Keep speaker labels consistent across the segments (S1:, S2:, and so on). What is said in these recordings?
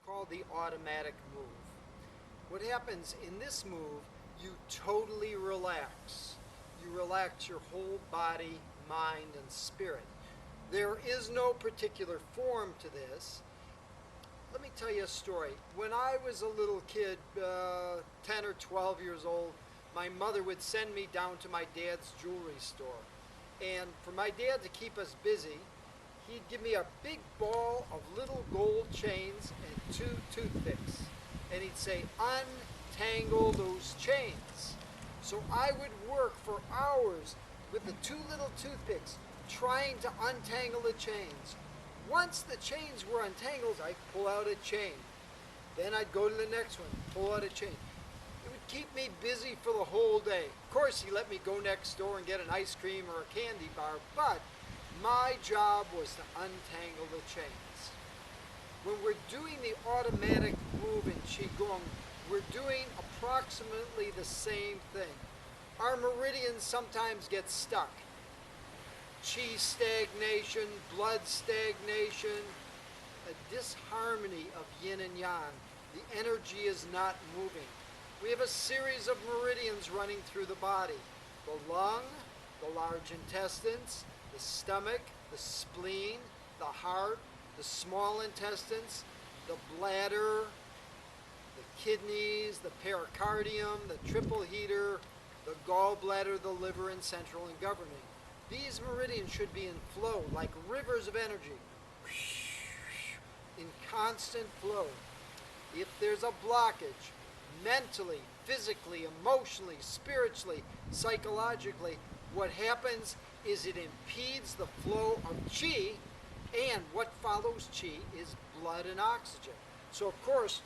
S1: called the automatic move. What happens in this move, you totally relax. You relax your whole body, mind, and spirit. There is no particular form to this. Let me tell you a story. When I was a little kid, 10 or 12 years old, my mother would send me down to my dad's jewelry store. And for my dad to keep us busy, he'd give me a big ball of little gold chains and 2 toothpicks. And he'd say, untangle those chains. So I would work for hours with the 2 little toothpicks trying to untangle the chains. Once the chains were untangled, I'd pull out a chain. Then I'd go to the next one, pull out a chain. It would keep me busy for the whole day. Of course, he let me go next door and get an ice cream or a candy bar, but my job was to untangle the chains. When we're doing the automatic move in Qigong, we're doing approximately the same thing. Our meridians sometimes get stuck. Qi stagnation, blood stagnation, a disharmony of yin and yang. The energy is not moving. We have a series of meridians running through the body. The lung, the large intestines, the stomach, the spleen, the heart, the small intestines, the bladder, the kidneys, the pericardium, the triple heater, the gallbladder, the liver, and central and governing. These meridians should be in flow, like rivers of energy, in constant flow. If there's a blockage, mentally, physically, emotionally, spiritually, psychologically, what happens is it impedes the flow of qi, and what follows qi is blood and oxygen. So of course,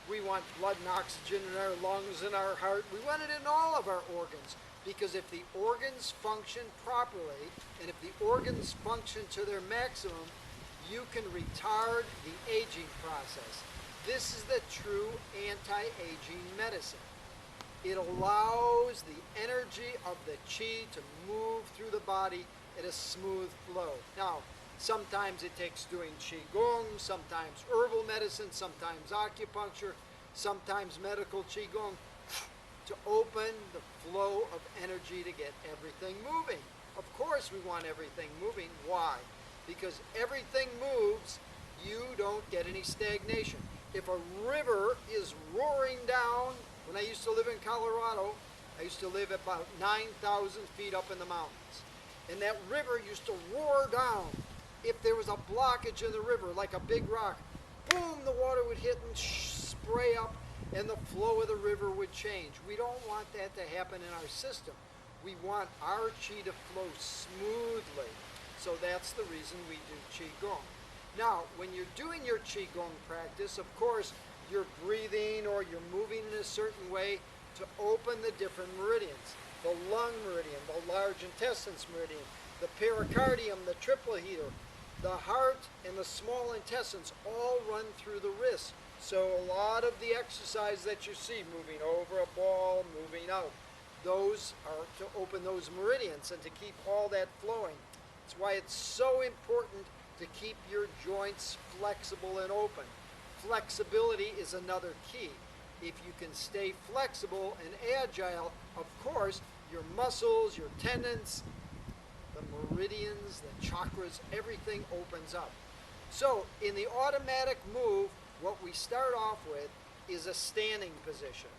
S1: we want blood and oxygen in our lungs and our heart. We want it in all of our organs, because if the organs function properly, and if the organs function to their maximum, you can retard the aging process. This is the true anti-aging medicine. It allows the energy of the qi to move through the body at a smooth flow. Now, sometimes it takes doing qigong, sometimes herbal medicine, sometimes acupuncture, sometimes medical qigong to open the flow of energy to get everything moving. Of course we want everything moving. Why? Because everything moves, you don't get any stagnation. If a river is roaring down, when I used to live in Colorado, I used to live about 9,000 feet up in the mountains. And that river used to roar down. If there was a blockage in the river, like a big rock, boom, the water would hit and spray up, and the flow of the river would change. We don't want that to happen in our system. We want our qi to flow smoothly. So that's the reason we do qigong. Now, when you're doing your qigong practice, of course, you're breathing or you're moving in a certain way to open the different meridians. The lung meridian, the large intestines meridian, the pericardium, the triple heater, the heart, and the small intestines all run through the wrist. So a lot of the exercise that you see, moving over a ball, moving out, those are to open those meridians and to keep all that flowing. That's why it's so important to keep your joints flexible and open. Flexibility is another key. If you can stay flexible and agile, of course, your muscles, your tendons, the meridians, the chakras, everything opens up. So in the automatic move, what we start off with is a standing position.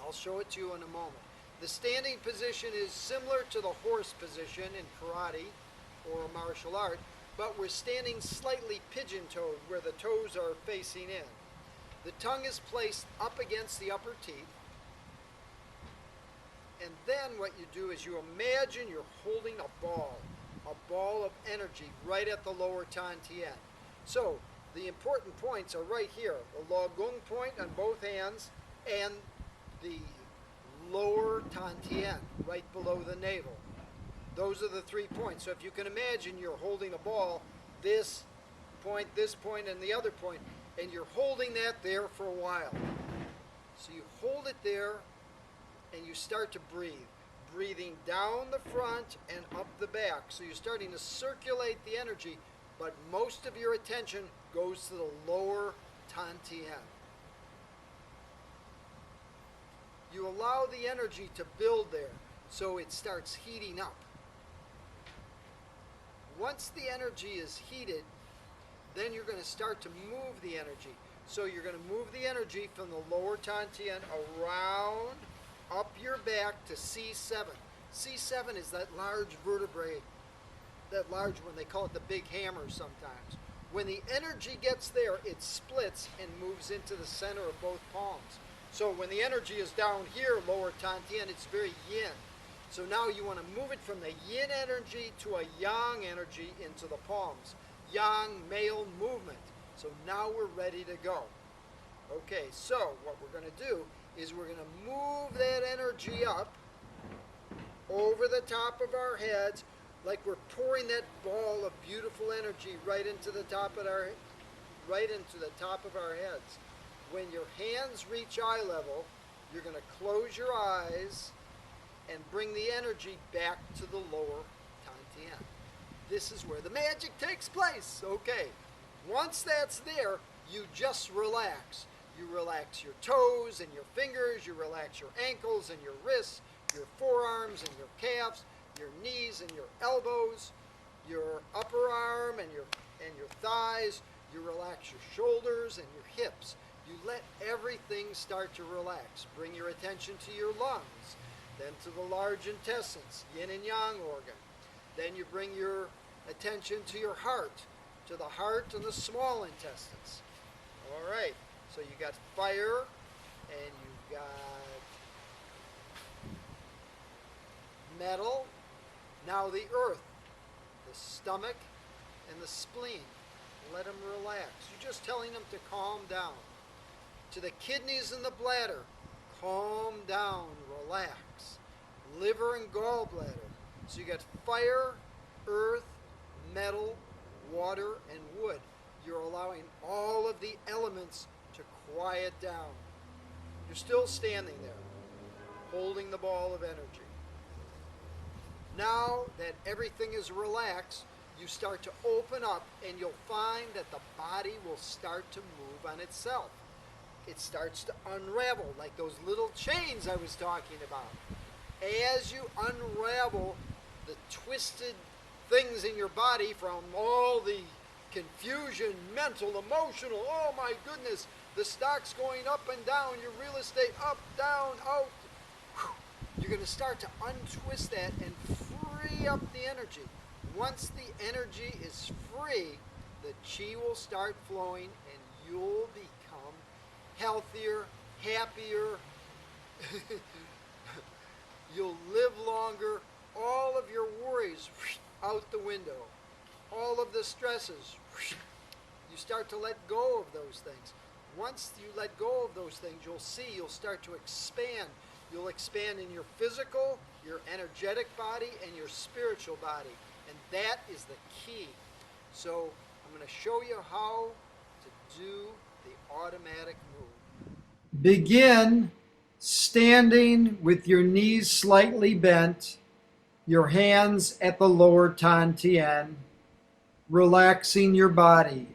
S1: I'll show it to you in a moment. The standing position is similar to the horse position in karate or a martial art, but we're standing slightly pigeon-toed where the toes are facing in. The tongue is placed up against the upper teeth, and then what you do is you imagine you're holding a ball of energy right at the lower Tantien. So the important points are right here, the La Gong point on both hands and the lower Tantien right below the navel. Those are the 3 points. So if you can imagine you're holding a ball, this point, and the other point, and you're holding that there for a while. So you hold it there and you start to breathe. Breathing down the front and up the back. So you're starting to circulate the energy, but most of your attention goes to the lower Tantien. You allow the energy to build there so it starts heating up. Once the energy is heated, then you're going to start to move the energy. So you're going to move the energy from the lower Tantien around up your back to C7. C7 is that large vertebrae, that large one, they call it the big hammer sometimes. When the energy gets there, it splits and moves into the center of both palms. So when the energy is down here, lower Tantien, it's very yin. So now you want to move it from the yin energy to a yang energy into the palms. Yang, male movement. So now we're ready to go. Okay, so what we're going to do is we're going to move that energy up over the top of our heads, like we're pouring that ball of beautiful energy right into the top of our heads. When your hands reach eye level, you're going to close your eyes and bring the energy back to the lower Tantien. This is where the magic takes place. Okay, once that's there, you just relax. You relax your toes and your fingers, you relax your ankles and your wrists, your forearms and your calves, your knees and your elbows, your upper arm and your thighs. You relax your shoulders and your hips. You let everything start to relax. Bring your attention to your lungs, then to the large intestines, yin and yang organ. Then you bring your attention to your heart, to the heart and the small intestines. All right, so you got fire and you got metal. Now the earth, the stomach and the spleen. Let them relax. You're just telling them to calm down. To the kidneys and the bladder, calm down, relax. Liver and gallbladder. So you got fire, earth, metal, water, and wood. You're allowing all of the elements to quiet down. You're still standing there, holding the ball of energy. Now that everything is relaxed, you start to open up and you'll find that the body will start to move on itself. It starts to unravel like those little chains I was talking about. As you unravel the twisted things in your body from all the confusion, mental, emotional, oh my goodness, the stock's going up and down, your real estate up, down, out. You're going to start to untwist that and free up the energy. Once the energy is free, the chi will start flowing and you'll become healthier, happier. You'll live longer. All of your worries out the window. All of the stresses. You start to let go of those things. Once you let go of those things, you'll see you'll start to expand. You'll expand in your physical, your energetic body, and your spiritual body. And that is the key. So I'm going to show you how to do the automatic move. Begin standing with your knees slightly bent, your hands at the lower Tantien, relaxing your body,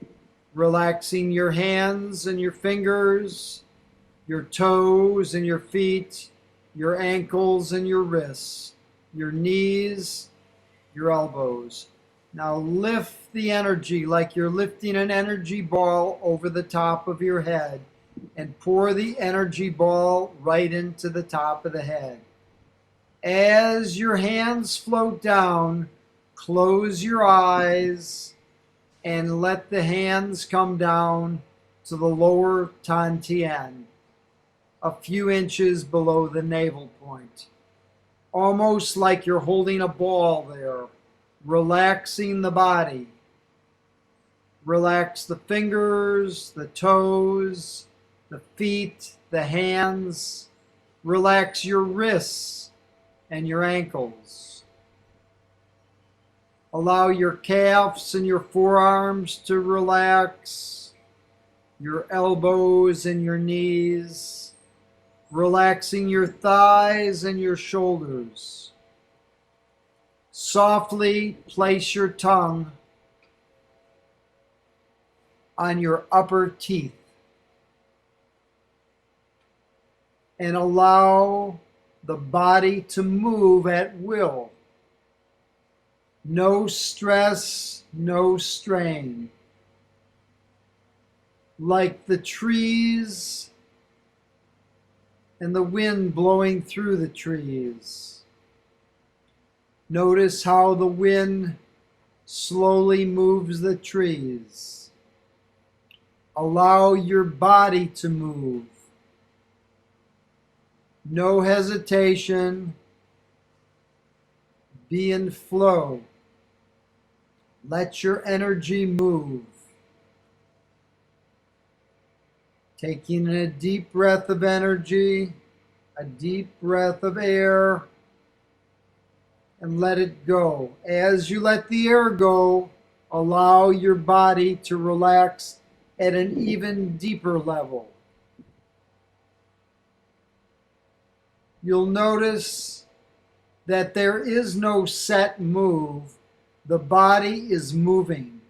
S1: relaxing your hands and your fingers, your toes and your feet, your ankles and your wrists, your knees, your elbows. Now lift the energy like you're lifting an energy ball over the top of your head and pour the energy ball right into the top of the head. As your hands float down, close your eyes and let the hands come down to the lower Tantien, a few inches below the navel point. Almost like you're holding a ball there, relaxing the body. Relax the fingers, the toes, the feet, the hands. Relax your wrists and your ankles. Allow your calves and your forearms to relax, your elbows and your knees, relaxing your thighs and your shoulders. Softly place your tongue on your upper teeth. and allow the body to move at will. No stress, no strain. Like the trees and the wind blowing through the trees. Notice how the wind slowly moves the trees. Allow your body to move. No hesitation. Be in flow. Let your energy move. Taking in a deep breath of energy, a deep breath of air, and let it go. As you let the air go, allow your body to relax at an even deeper level. You'll notice that there is no set move. The body is moving.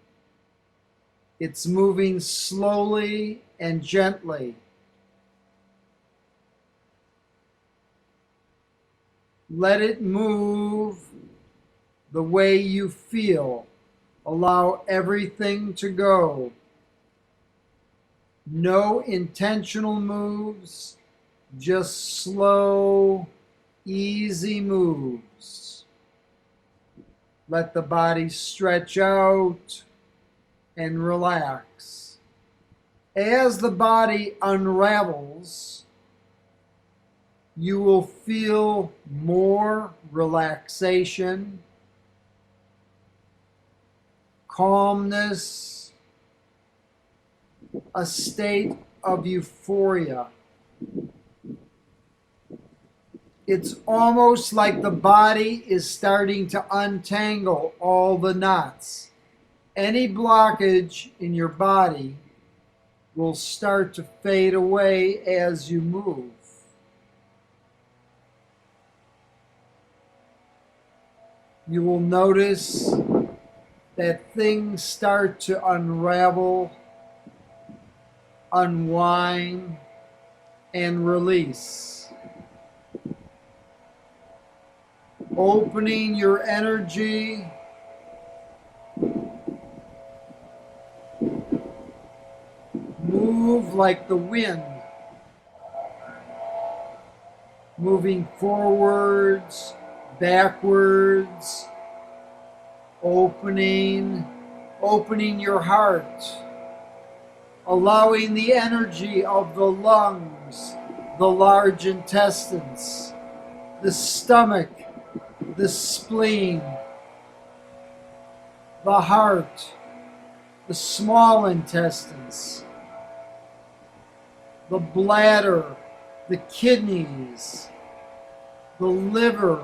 S1: It's moving slowly and gently. Let it move the way you feel. Allow everything to go. No intentional moves, just slow, easy moves. Let the body stretch out and relax. As the body unravels, you will feel more relaxation, calmness, a state of euphoria. It's almost like the body is starting to untangle all the knots. Any blockage in your body will start to fade away as you move. You will notice that things start to unravel, unwind, and release. Opening your energy, move like the wind, moving forwards, backwards, opening your heart, allowing the energy of the lungs, the large intestines, the stomach, the spleen, the heart, the small intestines, the bladder, the kidneys, the liver,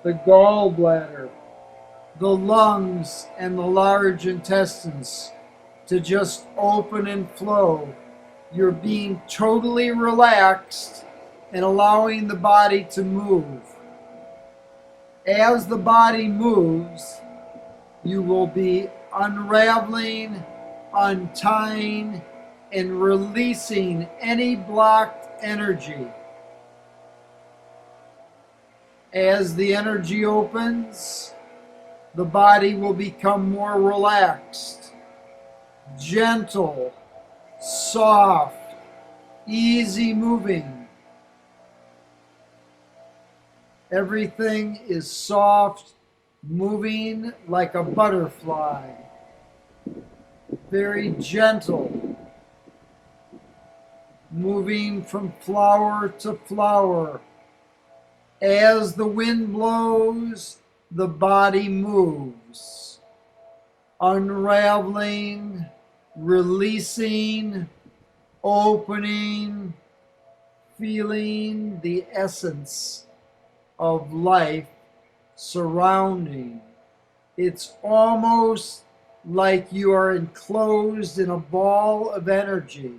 S1: the gallbladder, the lungs, and the large intestines to just open and flow. You're being totally relaxed and allowing the body to move. As the body moves, you will be unraveling, untying, and releasing any blocked energy. As the energy opens, the body will become more relaxed, gentle, soft, easy moving. Everything is soft, moving like a butterfly. Very gentle, moving from flower to flower. As the wind blows, the body moves, unraveling, releasing, opening, feeling the essence of life surrounding. It's almost like you are enclosed in a ball of energy.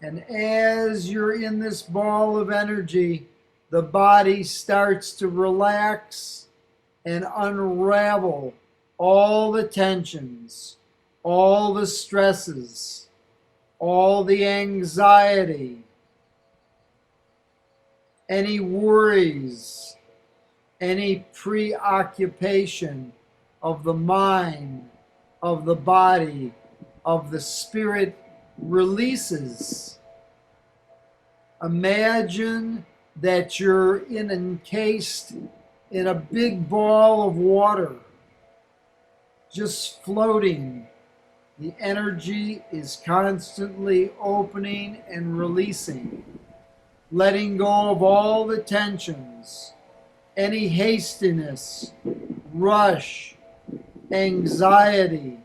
S1: And as you're in this ball of energy, the body starts to relax and unravel all the tensions, all the stresses, all the anxiety, any worries, any preoccupation of the mind, of the body, of the spirit releases. Imagine that you're encased in a big ball of water, just floating. The energy is constantly opening and releasing, letting go of all the tensions, any hastiness, rush, anxiety,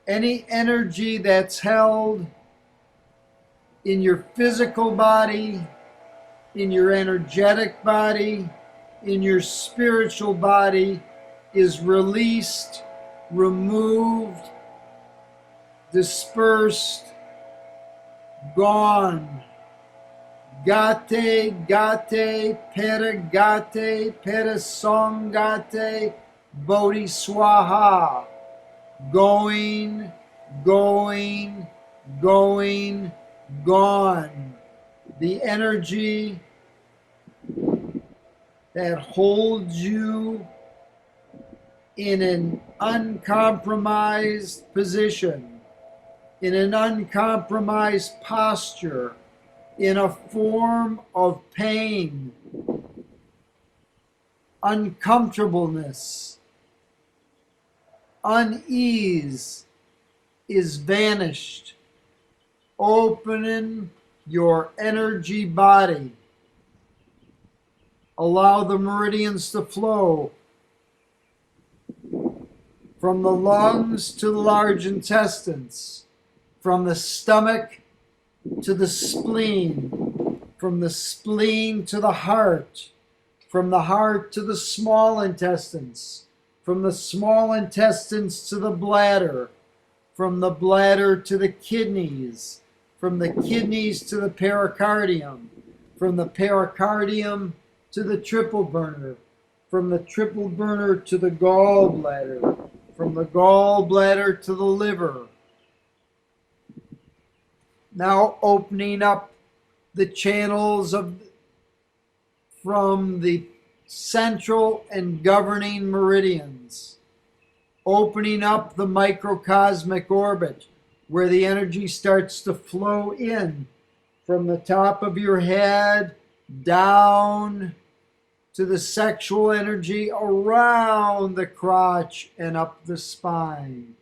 S1: any energy that's held in your physical body, in your energetic body, in your spiritual body is released, removed, dispersed, gone. Gate, gate, pere song gate, bodhi swaha. Going, going, going, gone. The energy that holds you in an uncompromised position, in an uncompromised posture, in a form of pain, uncomfortableness, unease is vanished. Opening your energy body. Allow the meridians to flow from the lungs to the large intestines, from the stomach to the spleen, from the spleen to the heart, from the heart to the small intestines, from the small intestines to the bladder, from the bladder to the kidneys, from the kidneys to the pericardium, from the pericardium to the triple burner, from the triple burner to the gallbladder, from the gallbladder to the liver. Now opening up the channels from the central and governing meridians, opening up the microcosmic orbit where the energy starts to flow in from the top of your head down to the sexual energy around the crotch and up the spine.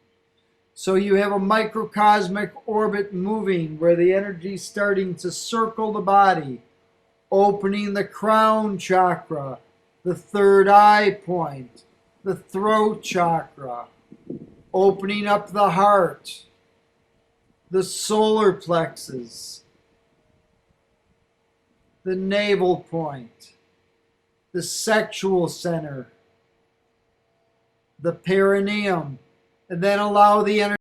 S1: So you have a microcosmic orbit moving where the energy is starting to circle the body, opening the crown chakra, the third eye point, the throat chakra, opening up the heart, the solar plexus, the navel point, the sexual center, the perineum, and then allow the energy